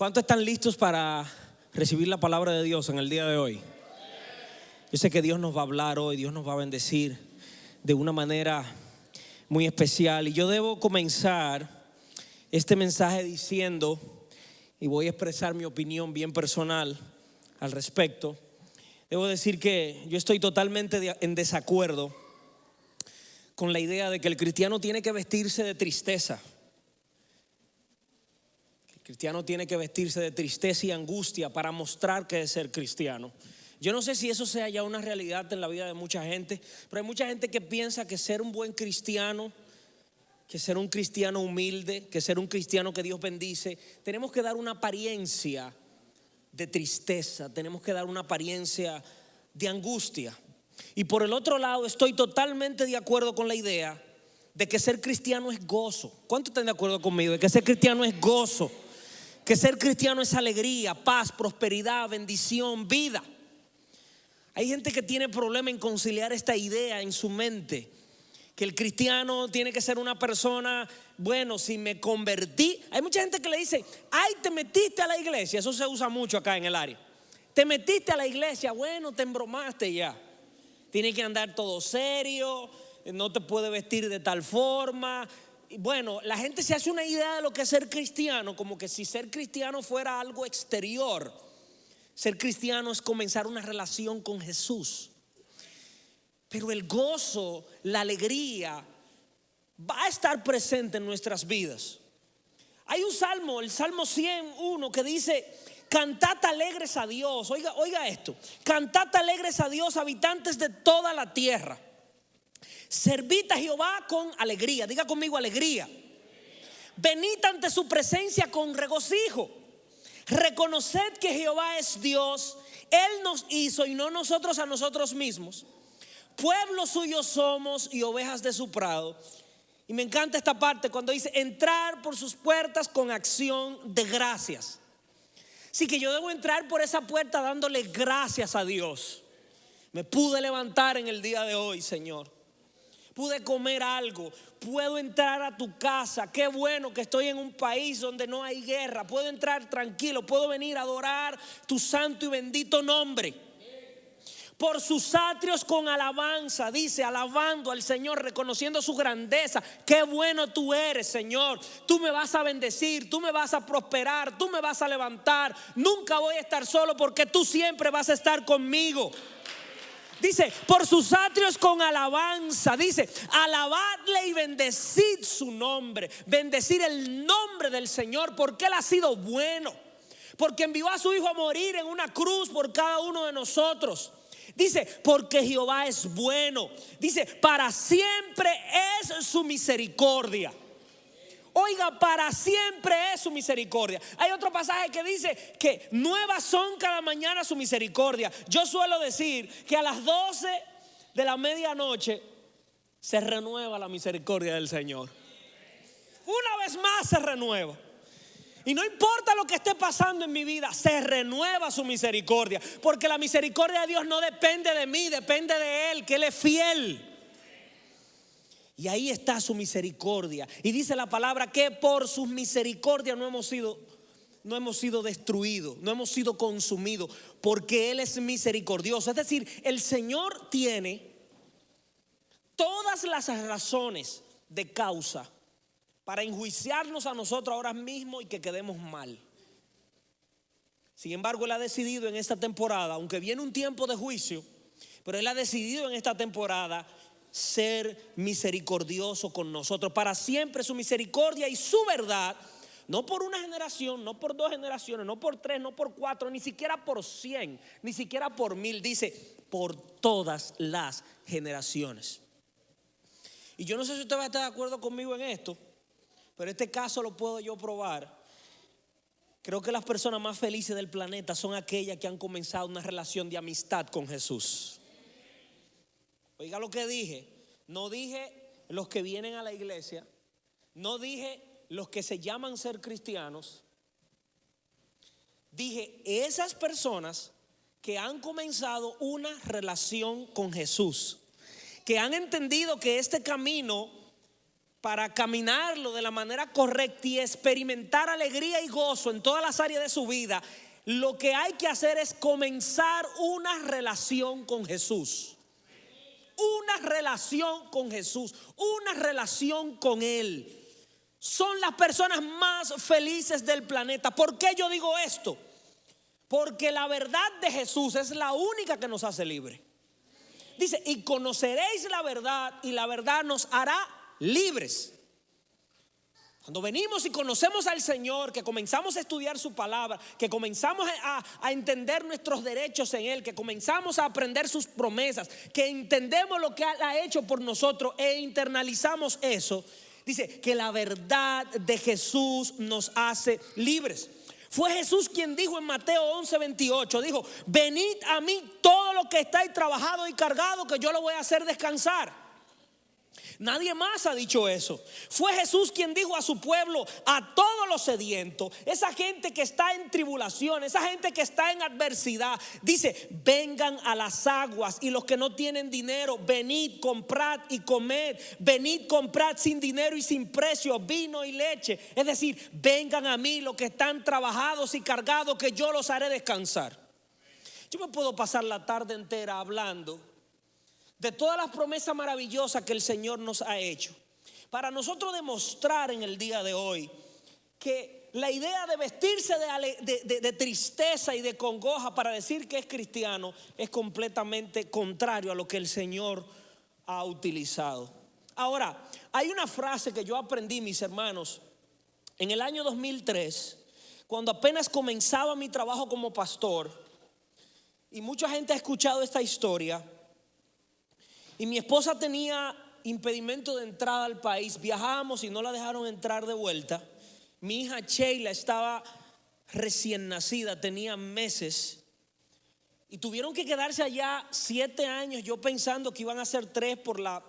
¿Cuántos están listos para recibir la palabra de Dios en el día de hoy? Yo sé que Dios nos va a hablar hoy, Dios nos va a bendecir de una manera muy especial. Y yo debo comenzar este mensaje diciendo, y voy a expresar mi opinión bien personal al respecto. Debo decir que yo estoy totalmente en desacuerdo con la idea de que el cristiano tiene que vestirse de tristeza. El cristiano tiene que vestirse de tristeza y angustia para mostrar que es ser cristiano. Yo no sé si eso sea ya una realidad en la vida de mucha gente, pero hay mucha gente que piensa que ser un buen cristiano, que ser un cristiano humilde, que ser un cristiano que Dios bendice, tenemos que dar una apariencia de tristeza, tenemos que dar una apariencia de angustia. Y por el otro lado, estoy totalmente de acuerdo con la idea de que ser cristiano es gozo. ¿Cuántos están de acuerdo conmigo? De que ser cristiano es gozo, que ser cristiano es alegría, paz, prosperidad, bendición, vida. Hay gente que tiene problema en conciliar esta idea en su mente, que el cristiano tiene que ser una persona, bueno, si me convertí. Hay mucha gente que le dice, ay, te metiste a la iglesia. Eso se usa mucho acá en el área. Te metiste a la iglesia, bueno, te embromaste ya. Tienes que andar todo serio, no te puedes vestir de tal forma. Bueno, la gente se hace una idea de lo que es ser cristiano, como que si ser cristiano fuera algo exterior. Ser cristiano es comenzar una relación con Jesús. Pero el gozo, la alegría va a estar presente en nuestras vidas. Hay un salmo, el Salmo 101, que dice: cantad alegres a Dios. Oiga esto: cantad alegres a Dios, habitantes de toda la tierra. Servid a Jehová con alegría. Diga conmigo: alegría. Venid ante su presencia con regocijo. Reconoced que Jehová es Dios. Él nos hizo y no nosotros a nosotros mismos. Pueblo suyo somos y ovejas de su prado. Y me encanta esta parte cuando dice: entrar por sus puertas con acción de gracias. Así que yo debo entrar por esa puerta dándole gracias a Dios. Me pude levantar en el día de hoy, Señor. Pude comer algo, puedo entrar a tu casa. Qué bueno que estoy en un país donde no hay guerra. Puedo entrar tranquilo, puedo venir a adorar tu santo y bendito nombre. Por sus atrios con alabanza, dice, alabando al Señor, reconociendo su grandeza. Qué bueno tú eres, Señor. Tú me vas a bendecir, tú me vas a prosperar, tú me vas a levantar. Nunca voy a estar solo porque tú siempre vas a estar conmigo. Dice, por sus atrios con alabanza. Dice, alabadle y bendecid su nombre. Bendecir el nombre del Señor, porque Él ha sido bueno. Porque envió a su Hijo a morir en una cruz por cada uno de nosotros. Dice, porque Jehová es bueno. Dice, para siempre es su misericordia. Oiga, para siempre es su misericordia. Hay otro pasaje que dice que nuevas son cada mañana su misericordia. Yo suelo decir que a las 12 de la medianoche se renueva la misericordia del Señor. Una vez más se renueva. Y no importa lo que esté pasando en mi vida, se renueva su misericordia. Porque la misericordia de Dios no depende de mí, depende de Él, que Él es fiel. Y ahí está su misericordia. Y dice la palabra que por sus misericordias no hemos sido destruidos, no hemos sido consumidos, porque Él es misericordioso. Es decir, el Señor tiene todas las razones de causa para enjuiciarnos a nosotros ahora mismo y que quedemos mal. Sin embargo, Él ha decidido en esta temporada, aunque viene un tiempo de juicio, pero Él ha decidido en esta temporada ser misericordioso con nosotros. Para siempre su misericordia y su verdad, no por una generación, no por 2 generaciones, no por 3, no por 4, ni siquiera por 100, ni siquiera por 1000. Dice, por todas las generaciones. Y yo no sé si usted va a estar de acuerdo conmigo en esto, pero este caso lo puedo yo probar. Creo que las personas más felices del planeta son aquellas que han comenzado una relación de amistad con Jesús. Oiga lo que dije. No dije los que vienen a la iglesia. No dije los que se llaman ser cristianos. Dije esas personas que han comenzado una relación con Jesús, que han entendido que este camino para caminarlo de la manera correcta y experimentar alegría y gozo en todas las áreas de su vida, lo que hay que hacer es comenzar una relación con Jesús. Una relación con Jesús, una relación con Él. Son las personas más felices del planeta. ¿Por qué yo digo esto? Porque la verdad de Jesús es la única que nos hace libres. Dice, y conoceréis la verdad y la verdad nos hará libres. Cuando venimos y conocemos al Señor, que comenzamos a estudiar su palabra, que comenzamos a entender nuestros derechos en Él, que comenzamos a aprender sus promesas, que entendemos lo que Él ha hecho por nosotros e internalizamos eso, dice que la verdad de Jesús nos hace libres. Fue Jesús quien dijo en Mateo 11:28, dijo, venid a mí todos los que estáis trabajados y cargados, que yo lo voy a hacer descansar. Nadie más ha dicho eso. Fue Jesús quien dijo a su pueblo, a todos los sedientos, esa gente que está en tribulación, esa gente que está en adversidad, dice, vengan a las aguas, y los que no tienen dinero, venid, comprad y comed. Venid, comprad sin dinero y sin precio vino y leche. Es decir, vengan a mí los que están trabajados y cargados, que yo los haré descansar. Yo me puedo pasar la tarde entera hablando de todas las promesas maravillosas que el Señor nos ha hecho, para nosotros demostrar en el día de hoy que la idea de vestirse de tristeza y de congoja para decir que es cristiano es completamente contrario a lo que el Señor ha utilizado. Ahora, hay una frase que yo aprendí, mis hermanos, en el año 2003, cuando apenas comenzaba mi trabajo como pastor, y mucha gente ha escuchado esta historia. Y mi esposa tenía impedimento de entrada al país. Viajábamos y no la dejaron entrar de vuelta. Mi hija Sheila estaba recién nacida, tenía meses. Y tuvieron que quedarse allá 7 años, yo pensando que iban a ser 3 por la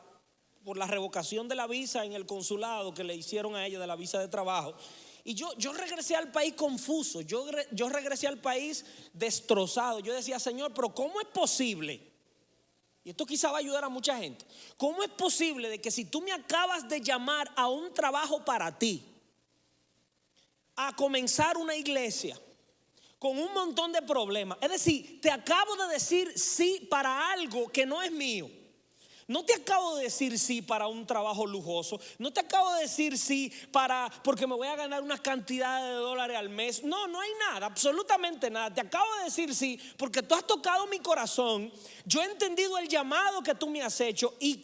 revocación de la visa en el consulado que le hicieron a ella de la visa de trabajo. Y yo regresé al país confuso, yo regresé al país destrozado. Yo decía, Señor, pero ¿cómo es posible? Y esto quizá va a ayudar a mucha gente. ¿Cómo es posible de que si tú me acabas de llamar a un trabajo para ti, a comenzar una iglesia con un montón de problemas, es decir, te acabo de decir sí para algo que no es mío? No te acabo de decir sí para un trabajo lujoso. No te acabo de decir sí porque me voy a ganar una cantidad de dólares al mes. No hay nada, absolutamente nada. Te acabo de decir sí porque tú has tocado mi corazón. Yo he entendido el llamado que tú me has hecho y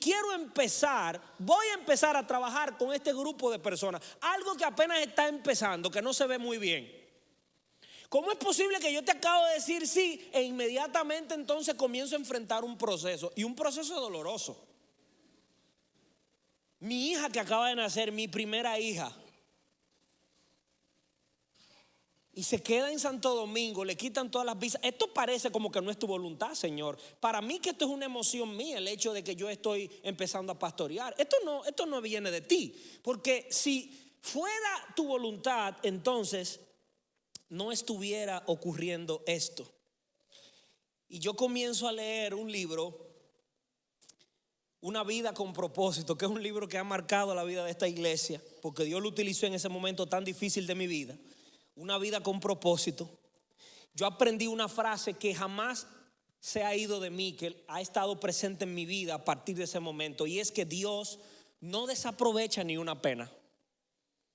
voy a empezar a trabajar con este grupo de personas. Algo que apenas está empezando, que no se ve muy bien. ¿Cómo es posible que yo te acabo de decir sí e inmediatamente entonces comienzo a enfrentar un proceso, y un proceso doloroso? Mi hija que acaba de nacer, mi primera hija, y se queda en Santo Domingo, le quitan todas las visas. Esto parece como que no es tu voluntad, Señor. Para mí que esto es una emoción mía, el hecho de que yo estoy empezando a pastorear. Esto no viene de ti, porque si fuera tu voluntad, entonces no estuviera ocurriendo esto. Y yo comienzo a leer un libro, Una vida con propósito, que es un libro que ha marcado la vida de esta iglesia, porque Dios lo utilizó en ese momento tan difícil de mi vida. Una vida con propósito. Yo aprendí una frase que jamás se ha ido de mí, que ha estado presente en mi vida a partir de ese momento, y es que Dios no desaprovecha ni una pena.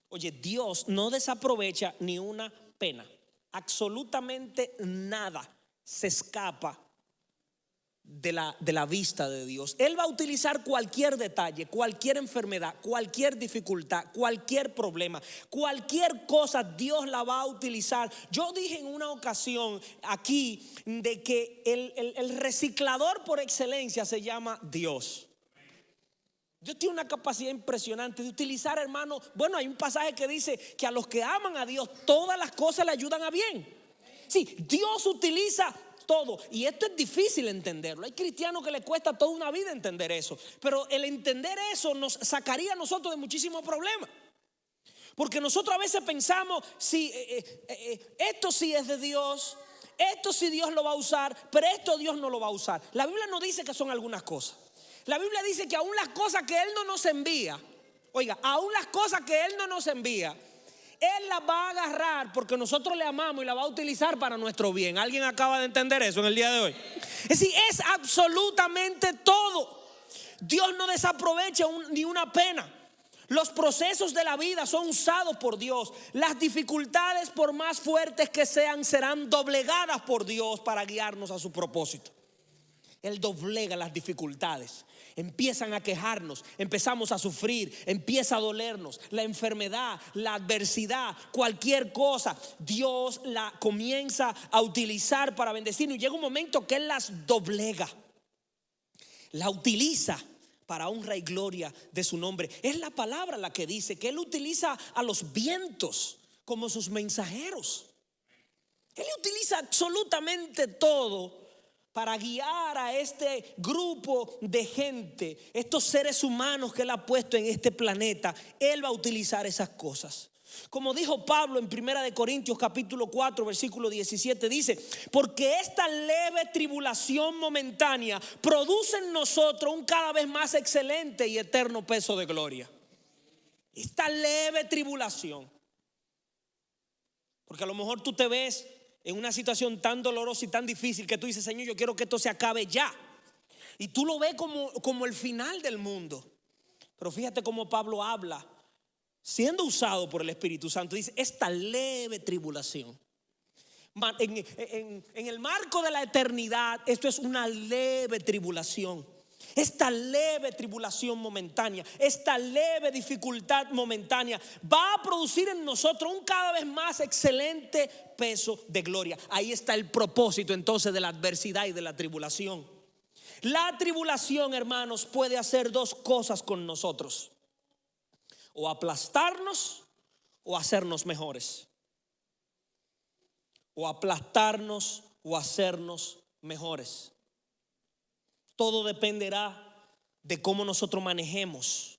Oye, Dios no desaprovecha ni una pena. Absolutamente nada se escapa de la vista de Dios. Él va a utilizar cualquier detalle, cualquier enfermedad, cualquier dificultad, cualquier problema, cualquier cosa, Dios la va a utilizar. Yo dije en una ocasión aquí de que el reciclador por excelencia se llama Dios. Dios tiene una capacidad impresionante de utilizar, hermano. Bueno, hay un pasaje que dice que a los que aman a Dios todas las cosas le ayudan a bien. Sí, Dios utiliza todo, y esto es difícil entenderlo. Hay cristianos que les cuesta toda una vida entender eso, pero el entender eso nos sacaría a nosotros de muchísimos problemas. Porque nosotros a veces pensamos, esto sí es de Dios, esto sí Dios lo va a usar, pero esto Dios no lo va a usar. La Biblia no dice que son algunas cosas. La Biblia dice que aún las cosas que Él no nos envía, Oiga, aún las cosas que Él no nos envía, Él las va a agarrar porque nosotros le amamos y la va a utilizar para nuestro bien. ¿Alguien acaba de entender eso en el día de hoy? Es decir, es absolutamente todo. Dios no desaprovecha ni una pena. Los procesos de la vida son usados por Dios. Las dificultades, por más fuertes que sean, serán doblegadas por Dios para guiarnos a su propósito. Él doblega las dificultades. Empiezan a quejarnos, empezamos a sufrir, empieza a dolernos. La enfermedad, la adversidad, cualquier cosa, Dios la comienza a utilizar para bendecirnos. Y llega un momento que Él las doblega, la utiliza para honra y gloria de su nombre. Es la palabra la que dice que Él utiliza a los vientos como sus mensajeros. Él utiliza absolutamente todo para guiar a este grupo de gente, estos seres humanos que Él ha puesto en este planeta. Él va a utilizar esas cosas. Como dijo Pablo en 1 Corintios capítulo 4 versículo 17, dice: porque esta leve tribulación momentánea produce en nosotros un cada vez más excelente y eterno peso de gloria. Esta leve tribulación, porque a lo mejor tú te ves en una situación tan dolorosa y tan difícil que tú dices: Señor, yo quiero que esto se acabe ya. Y tú lo ves como el final del mundo. Pero fíjate cómo Pablo habla, siendo usado por el Espíritu Santo. Dice: esta leve tribulación. En el marco de la eternidad, esto es una leve tribulación. Esta leve tribulación momentánea, esta leve dificultad momentánea va a producir en nosotros un cada vez más excelente peso de gloria. Ahí está el propósito entonces de la adversidad y de la tribulación. La tribulación, hermanos, puede hacer dos cosas con nosotros: o aplastarnos o hacernos mejores. O aplastarnos o hacernos mejores. Todo dependerá de cómo nosotros manejemos.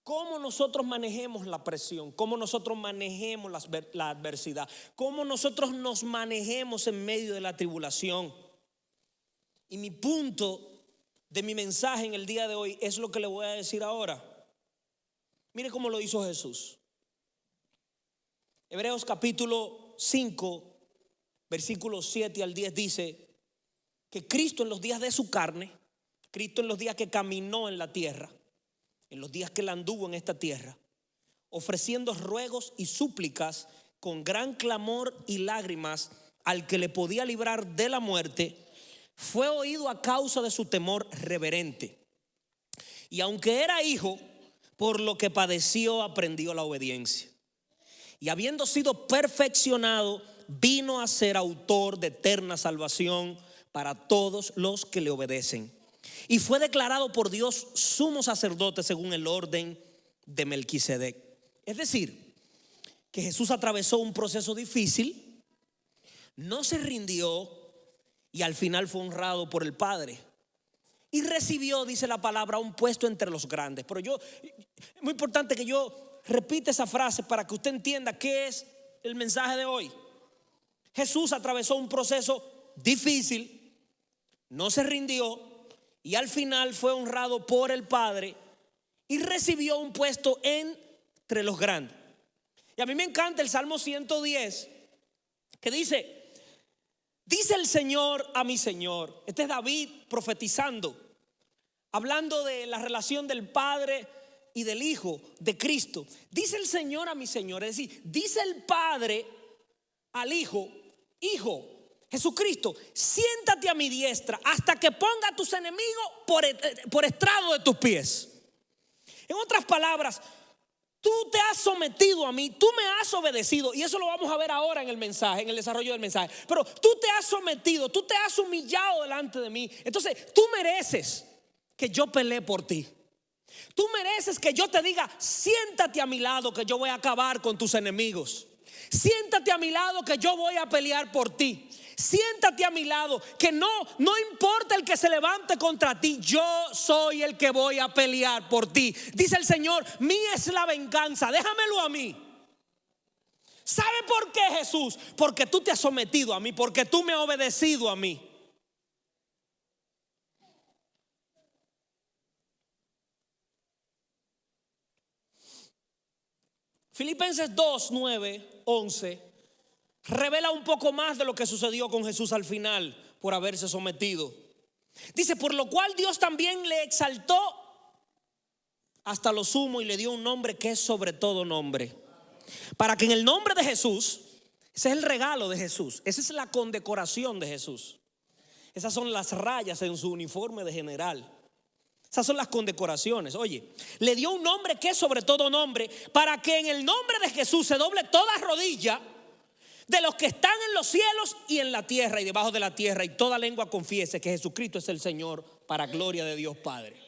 Cómo nosotros manejemos la presión, cómo nosotros manejemos la adversidad, cómo nosotros nos manejemos en medio de la tribulación. Y mi punto de mi mensaje en el día de hoy es lo que le voy a decir ahora. Mire cómo lo hizo Jesús. Hebreos capítulo 5, versículos 7 al 10 dice que Cristo en los días de su carne, Cristo en los días que caminó en la tierra, en los días que Él anduvo en esta tierra, ofreciendo ruegos y súplicas con gran clamor y lágrimas al que le podía librar de la muerte, fue oído a causa de su temor reverente. Y aunque era hijo, por lo que padeció, aprendió la obediencia. Y habiendo sido perfeccionado, vino a ser autor de eterna salvación para todos los que le obedecen. Y fue declarado por Dios sumo sacerdote según el orden de Melquisedec. Es decir, que Jesús atravesó un proceso difícil, no se rindió y al final fue honrado por el Padre. Y recibió, dice la palabra, un puesto entre los grandes. Pero es muy importante que yo repita esa frase para que usted entienda qué es el mensaje de hoy. Jesús atravesó un proceso difícil, no se rindió y al final fue honrado por el Padre y recibió un puesto entre los grandes. Y a mí me encanta el Salmo 110 que dice el Señor a mi Señor. Este es David profetizando, hablando de la relación del Padre y del Hijo de Cristo. Dice el Señor a mi Señor, es decir, dice el Padre al Hijo: Hijo, Jesucristo, siéntate a mi diestra hasta que ponga a tus enemigos por estrado de tus pies. En otras palabras, tú te has sometido a mí, tú me has obedecido. Y eso lo vamos a ver ahora en el mensaje, en el desarrollo del mensaje. Pero tú te has sometido, tú te has humillado delante de mí. Entonces tú mereces que yo pelee por ti. Tú mereces que yo te diga: siéntate a mi lado que yo voy a acabar con tus enemigos. Siéntate a mi lado que yo voy a pelear por ti. Siéntate a mi lado que no importa el que se levante contra ti, yo soy el que voy a pelear por ti. Dice el Señor: mía es la venganza, déjamelo a mí. ¿Sabe por qué, Jesús? Porque tú te has sometido a mí, porque tú me has obedecido a mí. Filipenses 2, 9, 11 revela un poco más de lo que sucedió con Jesús al final por haberse sometido. Dice, por lo cual Dios también le exaltó hasta lo sumo y le dio un nombre que es sobre todo nombre, para que en el nombre de Jesús, ese es el regalo de Jesús, esa es la condecoración de Jesús, esas son las rayas en su uniforme de general, esas son las condecoraciones. Oye, le dio un nombre que es sobre todo nombre, para que en el nombre de Jesús se doble toda rodilla de los que están en los cielos y en la tierra y debajo de la tierra, y toda lengua confiese que Jesucristo es el Señor, para gloria de Dios Padre.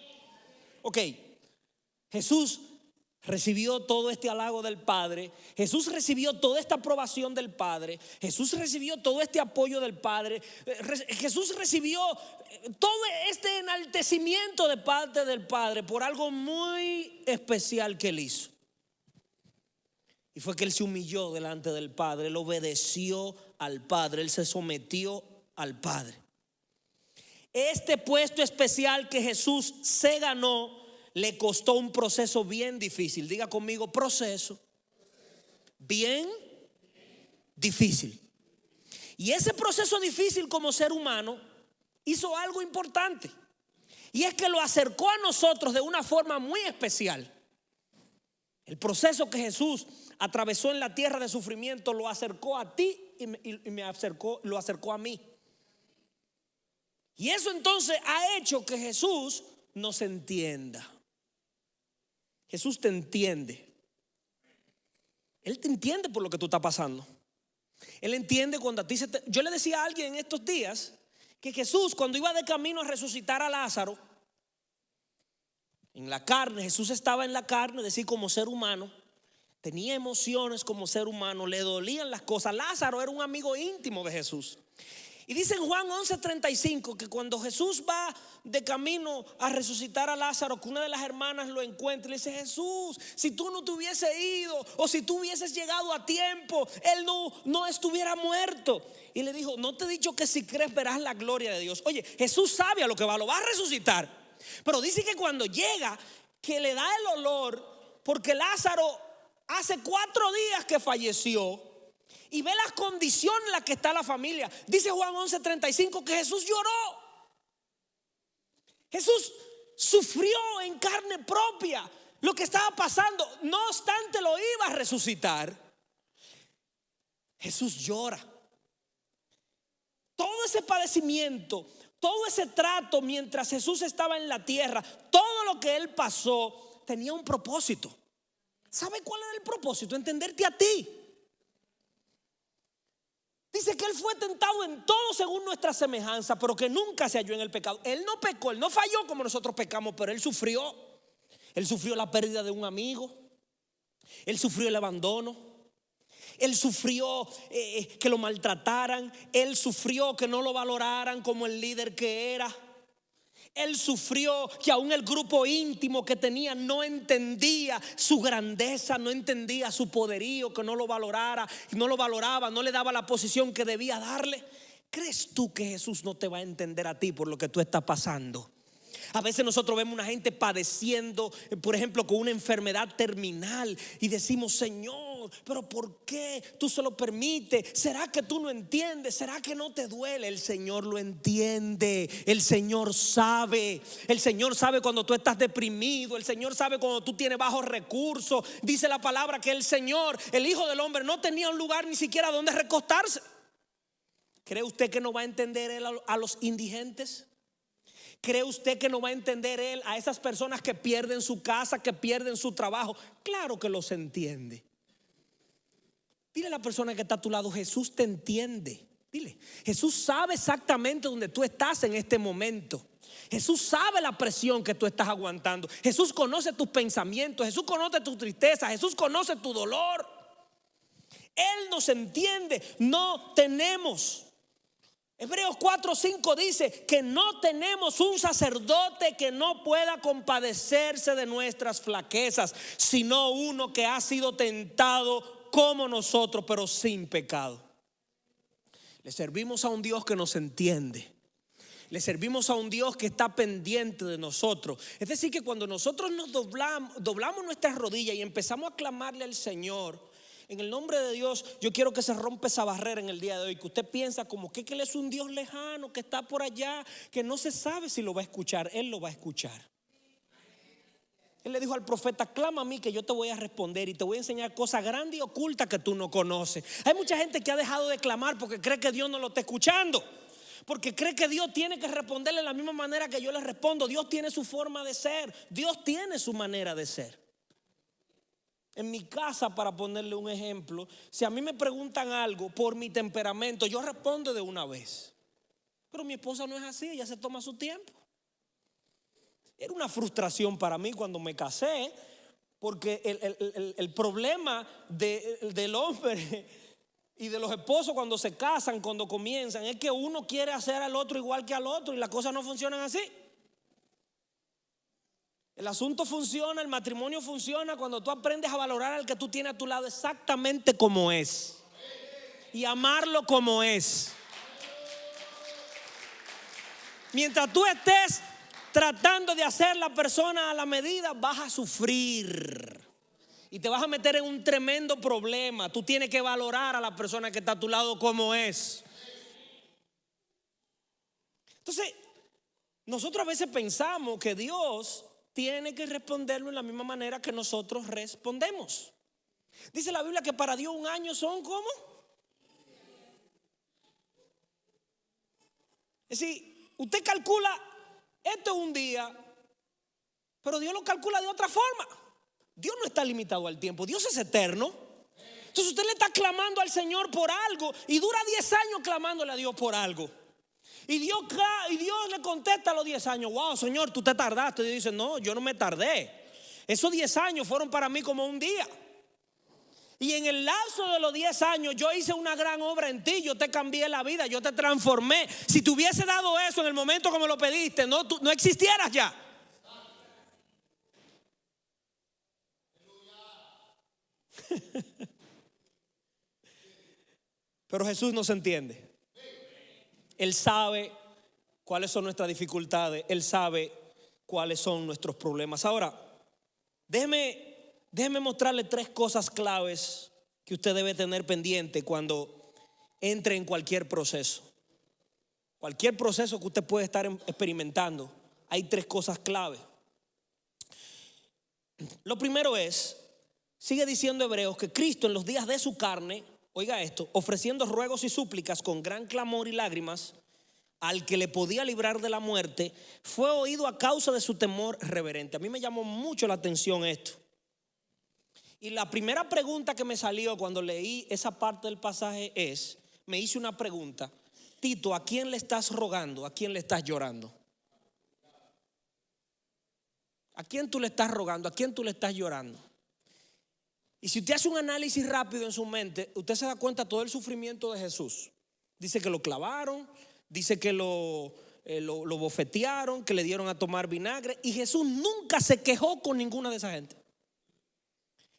Ok, Jesús recibió todo este halago del Padre, Jesús recibió toda esta aprobación del Padre, Jesús recibió todo este apoyo del Padre, Jesús recibió todo este enaltecimiento de parte del Padre por algo muy especial que él hizo. Y fue que él se humilló delante del Padre, él obedeció al Padre, él se sometió al Padre. Este puesto especial que Jesús se ganó le costó un proceso bien difícil. Diga conmigo, proceso bien difícil. Y ese proceso difícil como ser humano hizo algo importante, y es que lo acercó a nosotros de una forma muy especial. El proceso que Jesús atravesó en la tierra de sufrimiento lo acercó a ti y lo acercó a mí. Y eso entonces ha hecho que Jesús nos entienda. Jesús te entiende. Él te entiende por lo que tú estás pasando. Él entiende cuando a ti Yo le decía a alguien en estos días que Jesús, cuando iba de camino a resucitar a Lázaro, en la carne, Jesús estaba en la carne, es decir, como ser humano, tenía emociones como ser humano, le dolían las cosas. Lázaro era un amigo íntimo de Jesús. Y dice en Juan 11:35 que cuando Jesús va de camino a resucitar a Lázaro, que una de las hermanas lo encuentra y le dice: Jesús, si tú no te hubieses ido, o si tú hubieses llegado a tiempo, él no estuviera muerto. Y le dijo: no te he dicho que si crees verás la gloria de Dios. Oye, Jesús sabe a lo que va, lo va a resucitar. Pero dice que cuando llega, que le da el olor, porque Lázaro hace 4 días que falleció, y ve las condiciones en las que está la familia. Dice Juan 11:35 que Jesús lloró. Jesús sufrió en carne propia lo que estaba pasando. No obstante, lo iba a resucitar. Jesús llora. Todo ese padecimiento, todo ese trato mientras Jesús estaba en la tierra, todo lo que él pasó tenía un propósito. ¿Sabe cuál era el propósito? Entenderte a ti. Dice que él fue tentado en todo según nuestra semejanza, pero que nunca se halló en el pecado. Él no pecó, él no falló como nosotros pecamos, pero él sufrió. Él sufrió la pérdida de un amigo. Él sufrió el abandono. Él sufrió que lo maltrataran. Él sufrió que no lo valoraran como el líder que era. Él sufrió que aún el grupo íntimo que tenía no entendía su grandeza, no entendía su poderío, que no lo valorara, no lo valoraba, no le daba la posición que debía darle. ¿Crees tú que Jesús no te va a entender a ti por lo que tú estás pasando? A veces nosotros vemos una gente padeciendo, por ejemplo, con una enfermedad terminal, y decimos: Señor, pero ¿por qué tú se lo permites? ¿Será que tú no entiendes? ¿Será que no te duele? El Señor lo entiende. El Señor sabe. El Señor sabe cuando tú estás deprimido. El Señor sabe cuando tú tienes bajos recursos. Dice la palabra que el Señor, el Hijo del Hombre, no tenía un lugar ni siquiera donde recostarse. ¿Cree usted que no va a entender él a los indigentes? ¿Cree usted que no va a entender él a esas personas que pierden su casa, que pierden su trabajo? Claro que los entiende. Dile a la persona que está a tu lado: Jesús te entiende. Dile: Jesús sabe exactamente dónde tú estás en este momento. Jesús sabe la presión que tú estás aguantando. Jesús conoce tus pensamientos. Jesús conoce tu tristeza. Jesús conoce tu dolor. Él nos entiende. No tenemos. Hebreos 4:5 dice que no tenemos un sacerdote que no pueda compadecerse de nuestras flaquezas, sino uno que ha sido tentado como nosotros, pero sin pecado. Le servimos a un Dios que nos entiende. Le servimos a un Dios que está pendiente de nosotros. Es decir, que cuando nosotros nos doblamos nuestras rodillas y empezamos a clamarle al Señor, en el nombre de Dios, yo quiero que se rompa esa barrera en el día de hoy, que usted piensa como que Él es un Dios lejano, que está por allá, que no se sabe si lo va a escuchar. Él lo va a escuchar. Él le dijo al profeta: clama a mí que yo te voy a responder y te voy a enseñar cosas grandes y ocultas que tú no conoces. Hay mucha gente que ha dejado de clamar porque cree que Dios no lo está escuchando, porque cree que Dios tiene que responderle de la misma manera que yo le respondo. Dios tiene su forma de ser, Dios tiene su manera de ser. En mi casa, para ponerle un ejemplo, si a mí me preguntan algo por mi temperamento, yo respondo de una vez. Pero mi esposa no es así, ella se toma su tiempo. Era una frustración para mí cuando me casé, porque el problema del hombre y de los esposos cuando se casan, cuando comienzan, es que uno quiere hacer al otro igual que al otro y las cosas no funcionan así. El asunto funciona, el matrimonio funciona cuando tú aprendes a valorar al que tú tienes a tu lado exactamente como es y amarlo como es. Mientras tú estés tratando de hacer la persona a la medida, vas a sufrir y te vas a meter en un tremendo problema. Tú tienes que valorar a la persona que está a tu lado como es. Entonces, nosotros a veces pensamos que Dios tiene que responderlo en la misma manera que nosotros respondemos. Dice la Biblia que para Dios un año son ¿cómo? Es decir, usted calcula, esto es un día, pero Dios lo calcula de otra forma. Dios no está limitado al tiempo, Dios es eterno. Entonces usted le está clamando al Señor por algo y dura 10 años clamándole a Dios por algo. Y Dios le contesta a los 10 años: wow, Señor, tú te tardaste. Y Dios dice: no, yo no me tardé. Esos 10 años fueron para mí como un día. Y en el lapso de los 10 años yo hice una gran obra en ti. Yo te cambié la vida, yo te transformé. Si te hubiese dado eso en el momento que me lo pediste, tú no existieras ya. Pero Jesús no se entiende. Él sabe cuáles son nuestras dificultades. Él sabe cuáles son nuestros problemas. Ahora, déjeme mostrarle 3 cosas claves que usted debe tener pendiente cuando entre en cualquier proceso. Cualquier proceso que usted puede estar experimentando, hay 3 cosas claves. Lo primero es, sigue diciendo Hebreos, que Cristo en los días de su carne, oiga esto, ofreciendo ruegos y súplicas con gran clamor y lágrimas al que le podía librar de la muerte, fue oído a causa de su temor reverente. A mí me llamó mucho la atención esto. Y la primera pregunta que me salió cuando leí esa parte del pasaje me hice una pregunta: Tito, ¿a quién le estás rogando? ¿A quién le estás llorando? ¿A quién tú le estás rogando? ¿A quién tú le estás llorando? Y si usted hace un análisis rápido en su mente, usted se da cuenta de todo el sufrimiento de Jesús. Dice que lo clavaron, dice que lo bofetearon, que le dieron a tomar vinagre. Y Jesús nunca se quejó con ninguna de esa gente.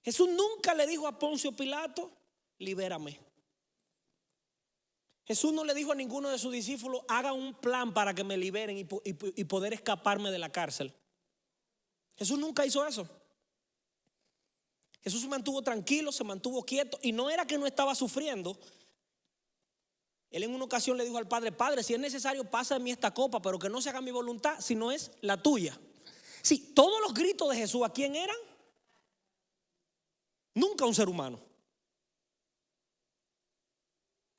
Jesús nunca le dijo a Poncio Pilato: libérame. Jesús no le dijo a ninguno de sus discípulos: haga un plan para que me liberen y poder escaparme de la cárcel. Jesús nunca hizo eso. Jesús se mantuvo tranquilo, se mantuvo quieto, y no era que no estaba sufriendo. Él en una ocasión le dijo al Padre: Padre, si es necesario, pasa de mí esta copa, pero que no se haga mi voluntad, sino es la tuya. Sí, todos los gritos de Jesús, ¿a quién eran? Nunca a un ser humano.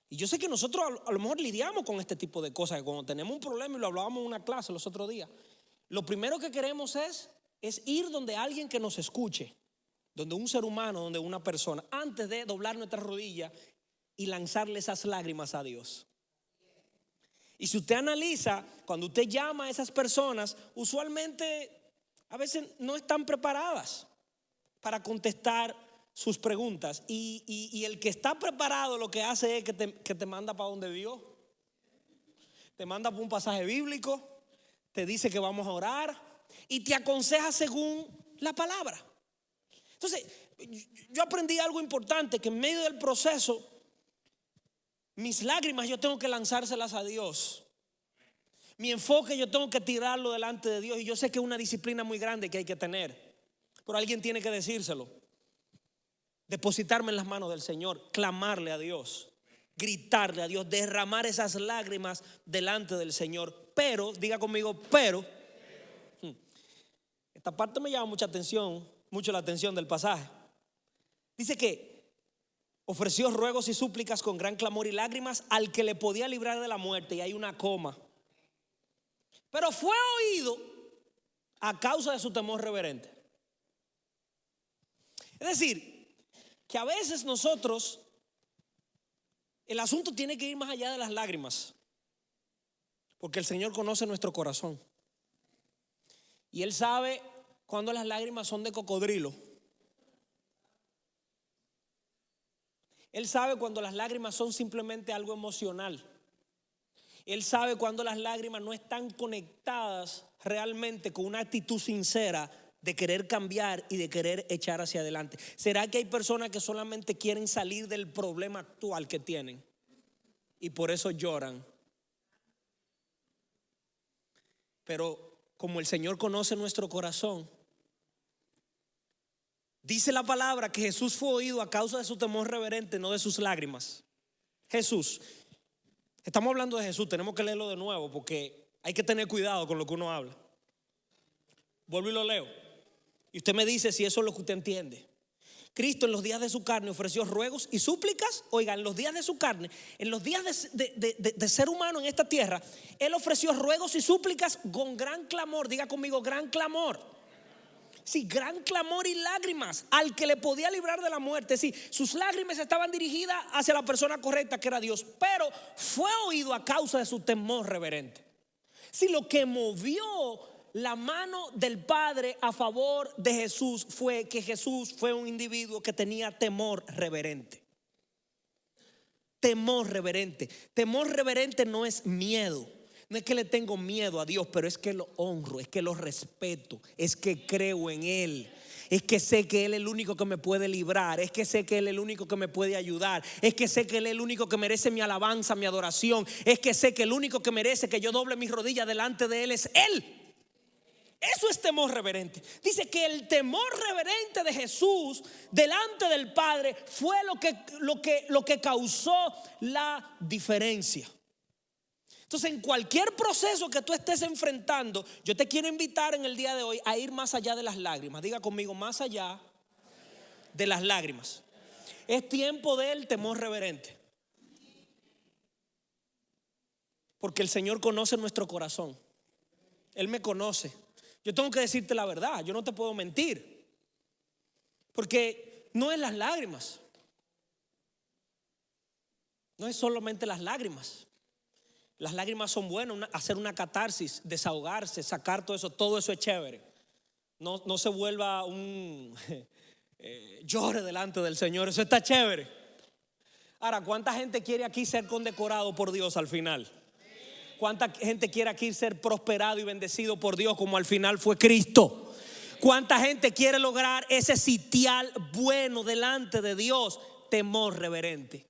Y yo sé que nosotros a lo mejor lidiamos con este tipo de cosas, que cuando tenemos un problema, y lo hablábamos en una clase los otros días, lo primero que queremos es ir donde alguien que nos escuche, donde un ser humano, donde una persona, antes de doblar nuestras rodillas y lanzarle esas lágrimas a Dios. Y si usted analiza, cuando usted llama a esas personas, usualmente a veces no están preparadas para contestar sus preguntas. Y el que está preparado lo que hace es que te manda para donde Dios. Te manda para un pasaje bíblico, te dice que vamos a orar y te aconseja según la palabra. Entonces, yo aprendí algo importante, que en medio del proceso, mis lágrimas yo tengo que lanzárselas a Dios. Mi enfoque yo tengo que tirarlo delante de Dios, y yo sé que es una disciplina muy grande que hay que tener, pero alguien tiene que decírselo. Depositarme en las manos del Señor, clamarle a Dios, gritarle a Dios, derramar esas lágrimas delante del Señor. Pero, diga conmigo, pero esta parte me llama mucho la atención del pasaje. Dice que ofreció ruegos y súplicas con gran clamor y lágrimas al que le podía librar de la muerte, y hay una coma. Pero fue oído a causa de su temor reverente. Es decir, que a veces nosotros, el asunto tiene que ir más allá de las lágrimas, porque el Señor conoce nuestro corazón, y Él sabe cuando las lágrimas son de cocodrilo. Él sabe cuando las lágrimas son simplemente algo emocional. Él sabe cuando las lágrimas no están conectadas realmente con una actitud sincera de querer cambiar y de querer echar hacia adelante. ¿Será que hay personas que solamente quieren salir del problema actual que tienen y por eso lloran? Pero como el Señor conoce nuestro corazón, dice la palabra que Jesús fue oído a causa de su temor reverente, no de sus lágrimas. Jesús, estamos hablando de Jesús, tenemos que leerlo de nuevo porque hay que tener cuidado con lo que uno habla. Vuelvo y lo leo, y usted me dice si eso es lo que usted entiende. Cristo en los días de su carne ofreció ruegos y súplicas. Oiga, en los días de su carne, en los días de ser humano en esta tierra, Él ofreció ruegos y súplicas con gran clamor. Diga conmigo, gran clamor. Sí, gran clamor y lágrimas al que le podía librar de la muerte. Sí, sus lágrimas estaban dirigidas hacia la persona correcta, que era Dios, pero fue oído a causa de su temor reverente. Sí, lo que movió la mano del Padre a favor de Jesús fue que Jesús fue un individuo que tenía temor reverente. Temor reverente. Temor reverente no es miedo. No es que le tengo miedo a Dios, pero es que lo honro, es que lo respeto, es que creo en Él. Es que sé que Él es el único que me puede librar. Es que sé que Él es el único que me puede ayudar. Es que sé que Él es el único que merece mi alabanza, mi adoración. Es que sé que el único que merece que yo doble mis rodillas delante de Él es Él. Eso es temor reverente. Dice que el temor reverente de Jesús delante del Padre fue lo que causó la diferencia. Entonces, en cualquier proceso que tú estés enfrentando, yo te quiero invitar en el día de hoy a ir más allá de las lágrimas. Diga conmigo, más allá de las lágrimas. Es tiempo del temor reverente, porque el Señor conoce nuestro corazón. Él me conoce. Yo tengo que decirte la verdad, yo no te puedo mentir, porque no es las lágrimas, no es solamente las lágrimas. Las lágrimas son buenas, hacer una catarsis, desahogarse, sacar todo eso es chévere. No se vuelva un llore delante del Señor, eso está chévere. Ahora, ¿cuánta gente quiere aquí ser condecorado por Dios al final? ¿Cuánta gente quiere aquí ser prosperado y bendecido por Dios como al final fue Cristo? ¿Cuánta gente quiere lograr ese sitial bueno delante de Dios? Temor reverente.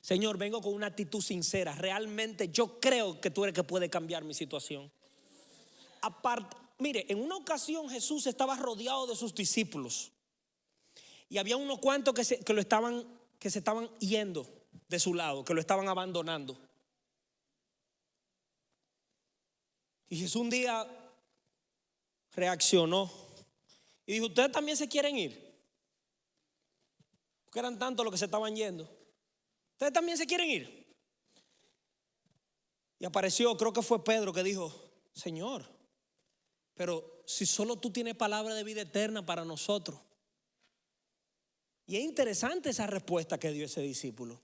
Señor, vengo con una actitud sincera. Realmente yo creo que tú eres el que puede cambiar mi situación. Aparte, mire, en una ocasión Jesús estaba rodeado de sus discípulos y había unos cuantos que se estaban yendo de su lado, que lo estaban abandonando. Y Jesús un día reaccionó y dijo: ¿ustedes también se quieren ir? Porque eran tantos los que se estaban yendo. ¿Ustedes también se quieren ir? Y apareció, creo que fue Pedro, que dijo: Señor, pero si solo tú tienes palabra de vida eterna para nosotros. Y es interesante esa respuesta que dio ese discípulo,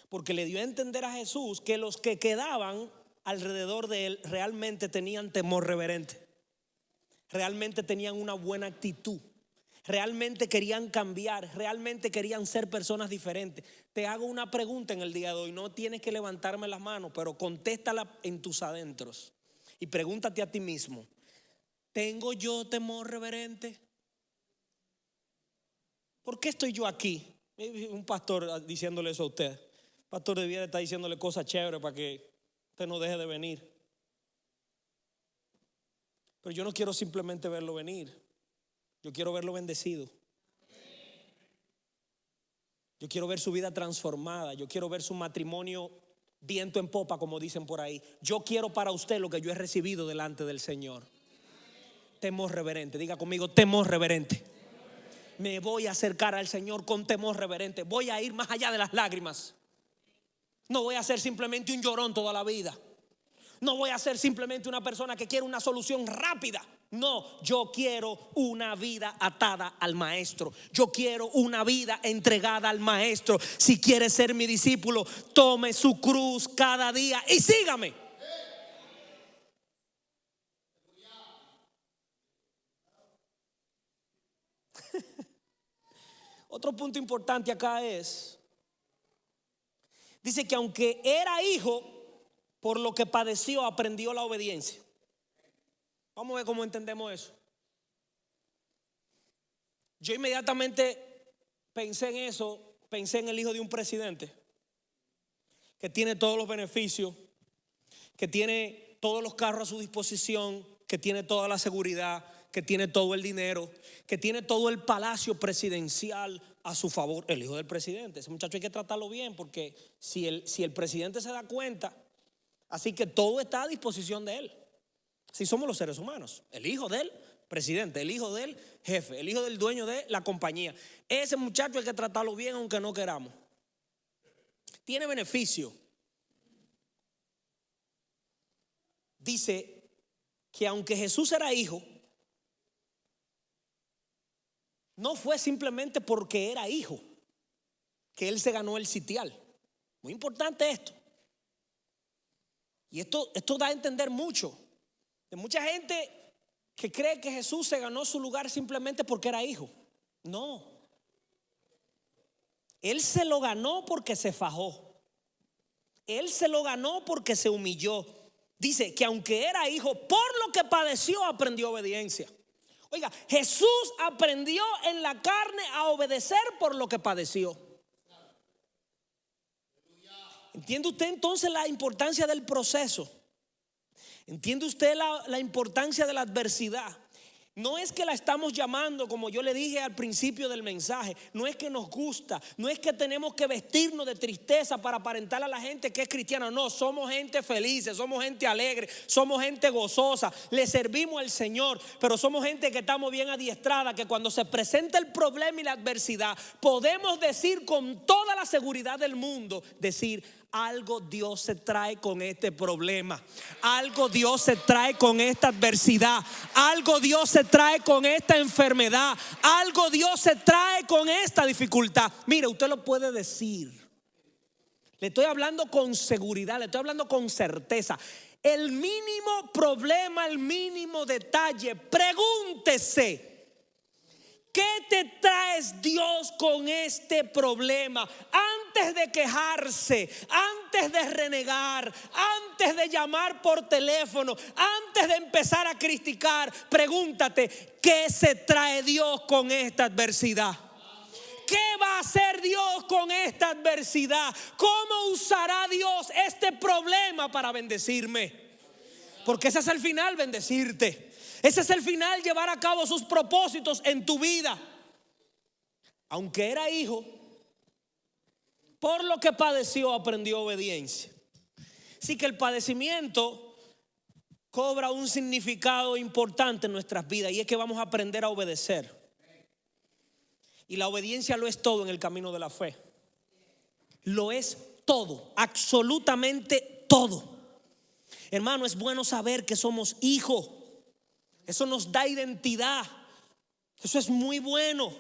porque le dio a entender a Jesús que los que quedaban alrededor de él realmente tenían temor reverente, realmente tenían una buena actitud, realmente querían cambiar, realmente querían ser personas diferentes. Te hago una pregunta en el día de hoy, no tienes que levantarme las manos, pero contéstala en tus adentros y pregúntate a ti mismo: ¿tengo yo temor reverente? ¿Por qué estoy yo aquí? Un pastor diciéndole eso a usted. Pastor debiera estar diciéndole cosas chéveres para que usted no deje de venir. Pero yo no quiero simplemente verlo venir. Yo quiero verlo bendecido. Yo quiero ver su vida transformada. Yo quiero ver su matrimonio viento en popa, como dicen por ahí. Yo quiero para usted lo que yo he recibido delante del Señor. Temor reverente. Diga conmigo, temor reverente. Me voy a acercar al Señor con temor reverente. Voy a ir más allá de las lágrimas. No voy a ser simplemente un llorón toda la vida. No voy a ser simplemente una persona que quiere una solución rápida. No, yo quiero una vida atada al Maestro. Yo quiero una vida entregada al Maestro. Si quiere ser mi discípulo, tome su cruz cada día y sígame. Otro punto importante acá es, dice que aunque era hijo, por lo que padeció, aprendió la obediencia. Vamos a ver cómo entendemos eso. Yo inmediatamente pensé en eso, pensé en el hijo de un presidente que tiene todos los beneficios, que tiene todos los carros a su disposición, que tiene toda la seguridad, que tiene todo el dinero, que tiene todo el palacio presidencial a su favor. El hijo del presidente, ese muchacho hay que tratarlo bien, porque si el presidente se da cuenta, así que todo está a disposición de él. Así somos los seres humanos. El hijo del presidente, el hijo del jefe, el hijo del dueño de la compañía. Ese muchacho hay que tratarlo bien aunque no queramos. Tiene beneficio. Dice que aunque Jesús era hijo, no fue simplemente porque era hijo que él se ganó el sitial. Muy importante esto. Y esto da a entender mucho. De mucha gente que cree que Jesús se ganó su lugar simplemente porque era hijo. No. Él se lo ganó porque se fajó. Él se lo ganó porque se humilló. Dice que aunque era hijo, por lo que padeció, aprendió obediencia. Oiga, Jesús aprendió en la carne a obedecer por lo que padeció. ¿Entiende usted entonces la importancia del proceso? ¿Entiende usted la importancia de la adversidad? No es que la estamos llamando, como yo le dije al principio del mensaje, no es que nos gusta, no es que tenemos que vestirnos de tristeza para aparentar a la gente que es cristiana. No, somos gente feliz, somos gente alegre, somos gente gozosa, le servimos al Señor, pero somos gente que estamos bien adiestrada, que cuando se presenta el problema y la adversidad, podemos decir con toda la seguridad del mundo, decir: algo Dios se trae con este problema, algo Dios se trae con esta adversidad, algo Dios se trae con esta enfermedad, algo Dios se trae con esta dificultad. Mire, usted lo puede decir. Le estoy hablando con seguridad, le estoy hablando con certeza. El mínimo problema, el mínimo detalle, pregúntese: ¿qué te traes Dios con este problema? Antes de quejarse, antes de renegar, antes de llamar por teléfono, antes de empezar a criticar, pregúntate: ¿qué se trae Dios con esta adversidad? ¿Qué va a hacer Dios con esta adversidad? ¿Cómo usará Dios este problema para bendecirme? Porque ese es el final, bendecirte. Ese es el final, llevar a cabo sus propósitos en tu vida. Aunque era hijo, por lo que padeció, aprendió obediencia. Así que el padecimiento cobra un significado importante en nuestras vidas, y es que vamos a aprender a obedecer. Y la obediencia lo es todo en el camino de la fe. Lo es todo, absolutamente todo. Hermano, es bueno saber que somos hijos. Eso nos da identidad. Eso es muy bueno.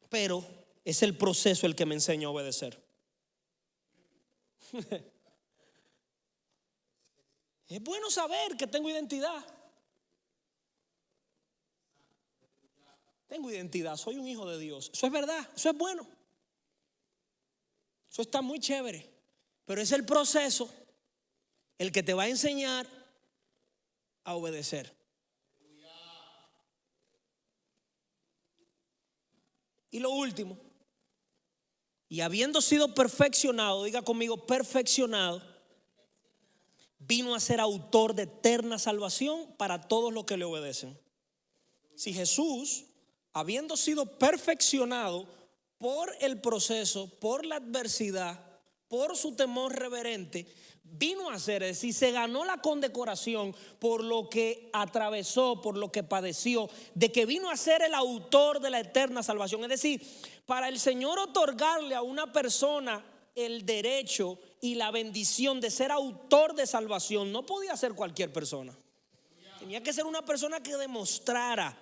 Pero es el proceso el que me enseña a obedecer. Es bueno saber que tengo identidad. Tengo identidad, soy un hijo de Dios. Eso es verdad, eso es bueno. Eso está muy chévere. Pero es el proceso el que te va a enseñar a obedecer. Y lo último, y habiendo sido perfeccionado, diga conmigo, perfeccionado, vino a ser autor de eterna salvación para todos los que le obedecen. Si Jesús, habiendo sido perfeccionado por el proceso, por la adversidad, por su temor reverente, vino a ser, es decir, se ganó la condecoración por lo que atravesó, por lo que padeció, de que vino a ser el autor de la eterna salvación. Es decir, para el Señor otorgarle a una persona el derecho y la bendición de ser autor de salvación, no podía ser cualquier persona. Tenía que ser una persona que demostrara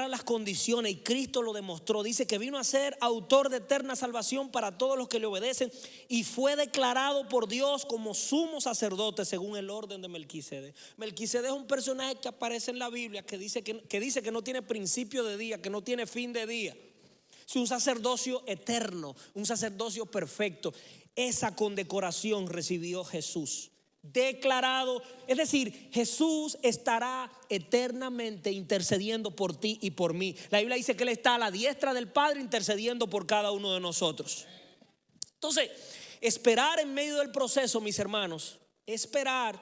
las condiciones, y Cristo lo demostró. Dice que vino a ser autor de eterna salvación para todos los que le obedecen, y fue declarado por Dios como sumo sacerdote según el orden de Melquisedec. Melquisedec es un personaje que aparece en la Biblia que dice que no tiene principio de día, que no tiene fin de día. Es un sacerdocio eterno, un sacerdocio perfecto. Esa condecoración recibió Jesús. Declarado, es decir, Jesús estará eternamente intercediendo por ti y por mí. La Biblia dice que Él está a la diestra del Padre intercediendo por cada uno de nosotros. Entonces, esperar en medio del proceso, mis hermanos, esperar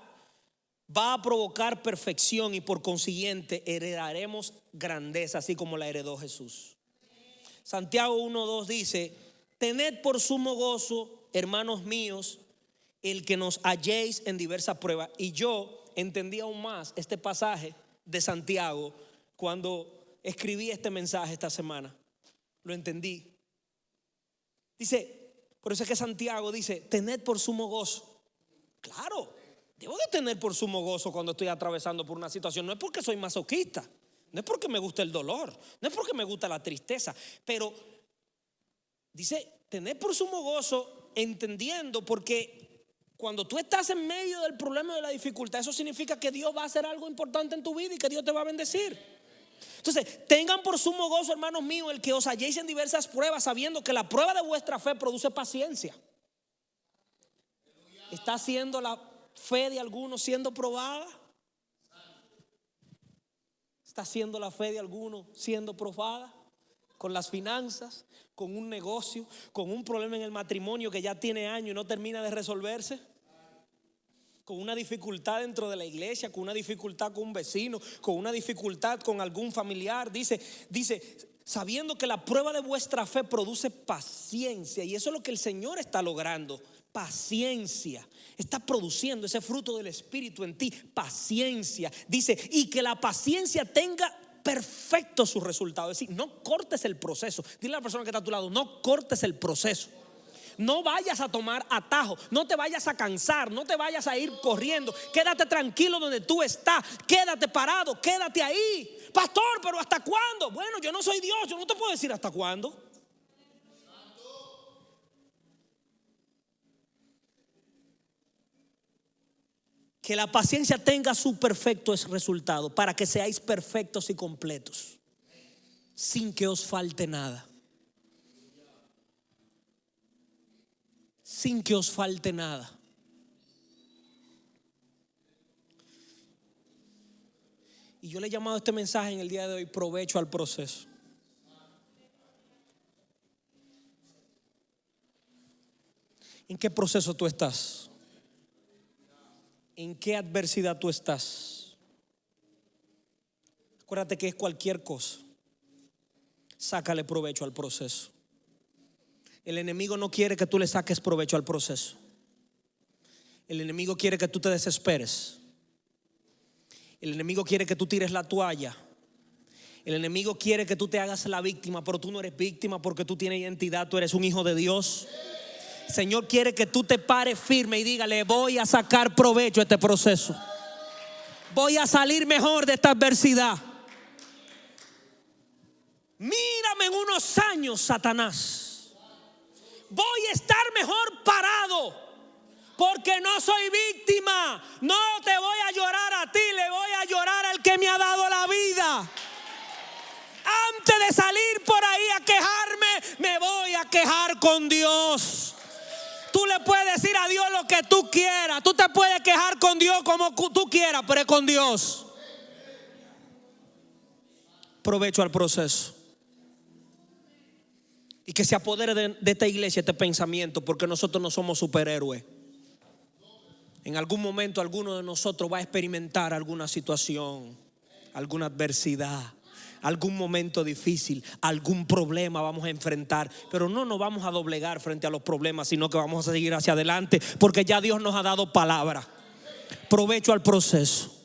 va a provocar perfección, y por consiguiente heredaremos grandeza, así como la heredó Jesús. Santiago 1:2 dice: tened por sumo gozo, hermanos míos, el que nos halléis en diversas pruebas. Y yo entendí aún más este pasaje de Santiago cuando escribí este mensaje esta semana. Lo entendí. Dice, por eso es que Santiago dice: tened por sumo gozo. Claro, debo de tener por sumo gozo cuando estoy atravesando por una situación. No es porque soy masoquista, no es porque me gusta el dolor, no es porque me gusta la tristeza, pero dice: tened por sumo gozo, entendiendo, porque cuando tú estás en medio del problema, de la dificultad, eso significa que Dios va a hacer algo importante en tu vida y que Dios te va a bendecir. Entonces, tengan por sumo gozo, hermanos míos, el que os halléis en diversas pruebas, sabiendo que la prueba de vuestra fe produce paciencia. ¿Está siendo la fe de algunos siendo probada? ¿Está siendo la fe de algunos siendo probada? Con las finanzas, con un negocio, con un problema en el matrimonio que ya tiene años y no termina de resolverse, con una dificultad dentro de la iglesia, con una dificultad con un vecino, con una dificultad con algún familiar. Dice, sabiendo que la prueba de vuestra fe produce paciencia, y eso es lo que el Señor está logrando. Paciencia, está produciendo ese fruto del Espíritu en ti, paciencia. Dice, y que la paciencia tenga perfecto su resultado. Es decir, no cortes el proceso. Dile a la persona que está a tu lado: no cortes el proceso. No vayas a tomar atajo, no te vayas a cansar, no te vayas a ir corriendo. Quédate tranquilo donde tú estás, quédate parado, quédate ahí. Pastor, pero ¿hasta cuándo? Bueno, yo no soy Dios, yo no te puedo decir hasta cuándo. Que la paciencia tenga su perfecto resultado, para que seáis perfectos y completos, sin que os falte nada. Sin que os falte nada. Y yo le he llamado a este mensaje en el día de hoy: provecho al proceso. ¿En qué proceso tú estás? ¿En qué adversidad tú estás? Acuérdate que es cualquier cosa. Sácale provecho al proceso. El enemigo no quiere que tú le saques provecho al proceso. El enemigo quiere que tú te desesperes. El enemigo quiere que tú tires la toalla. El enemigo quiere que tú te hagas la víctima, pero tú no eres víctima porque tú tienes identidad, tú eres un hijo de Dios. El Señor quiere que tú te pares firme y dígale: voy a sacar provecho a este proceso. Voy a salir mejor de esta adversidad. Mírame en unos años, Satanás. Voy a estar mejor parado, porque no soy víctima. No te voy a llorar a ti, le voy a llorar al que me ha dado la vida. Antes de salir por ahí a quejarme, me voy a quejar con Dios. Tú le puedes decir a Dios lo que tú quieras. Tú te puedes quejar con Dios como tú quieras, pero es con Dios. Provecho al proceso. Y que se apodere de esta iglesia este pensamiento, porque nosotros no somos superhéroes. En algún momento alguno de nosotros va a experimentar alguna situación, alguna adversidad, algún momento difícil, algún problema vamos a enfrentar. Pero no nos vamos a doblegar frente a los problemas, sino que vamos a seguir hacia adelante, porque ya Dios nos ha dado palabra. Provecho al proceso.